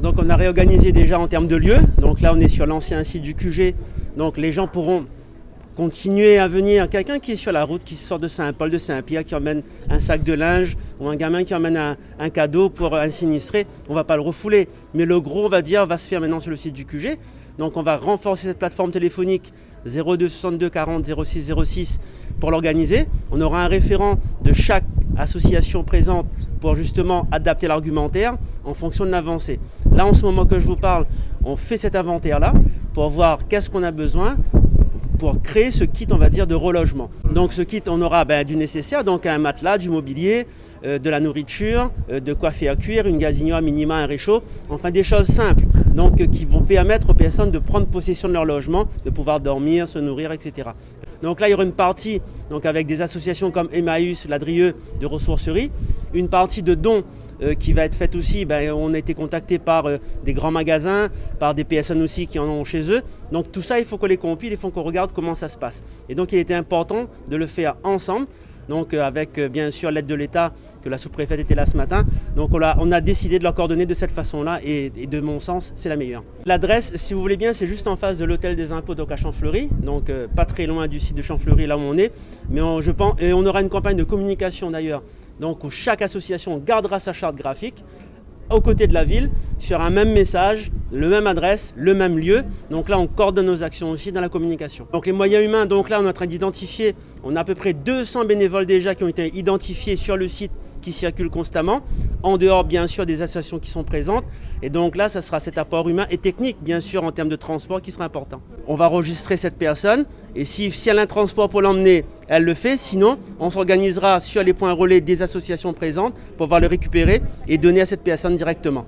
Donc on a réorganisé déjà en termes de lieu. Donc là on est sur l'ancien site du QG. Donc les gens pourront continuer à venir. Quelqu'un qui est sur la route, qui sort de Saint-Paul, de Saint-Pierre, qui emmène un sac de linge ou un gamin qui emmène un cadeau pour un sinistré, on ne va pas le refouler. Mais le gros, on va dire, va se faire maintenant sur le site du QG. Donc on va renforcer cette plateforme téléphonique 02 62 40 06 06 pour l'organiser. On aura un référent de chaque association présente pour justement adapter l'argumentaire en fonction de l'avancée. Là, en ce moment que je vous parle, on fait cet inventaire-là pour voir qu'est-ce qu'on a besoin pour créer ce kit, on va dire, de relogement. Donc ce kit, on aura du nécessaire, donc un matelas, du mobilier, de la nourriture, de quoi faire cuire, une gazinière minima, un réchaud, enfin des choses simples, donc qui vont permettre aux personnes de prendre possession de leur logement, de pouvoir dormir, se nourrir, etc. Donc là, il y aura une partie donc avec des associations comme Emmaüs, l'Adrieux, de ressourcerie, une partie de dons qui va être faite aussi. On a été contacté par des grands magasins, par des personnes aussi qui en ont chez eux. Donc tout ça, il faut qu'on les compile, il faut qu'on regarde comment ça se passe. Et donc il était important de le faire ensemble, donc avec bien sûr l'aide de l'État, que la sous-préfète était là ce matin. Donc on a décidé de leur coordonner de cette façon-là et de mon sens, c'est la meilleure. L'adresse, si vous voulez bien, c'est juste en face de l'hôtel des impôts, donc à Champfleury, donc pas très loin du site de Champfleury, là où on est. Mais je pense, et on aura une campagne de communication d'ailleurs, donc où chaque association gardera sa charte graphique aux côtés de la ville, sur un même message, le même adresse, le même lieu. Donc là, on coordonne nos actions aussi dans la communication. Donc les moyens humains, donc là, on est en train d'identifier, on a à peu près 200 bénévoles déjà qui ont été identifiés sur le site, qui circulent constamment, en dehors bien sûr des associations qui sont présentes. Et donc là, ça sera cet apport humain et technique, bien sûr, en termes de transport qui sera important. On va enregistrer cette personne et si elle a un transport pour l'emmener, elle le fait. Sinon, on s'organisera sur les points relais des associations présentes pour pouvoir le récupérer et donner à cette personne directement.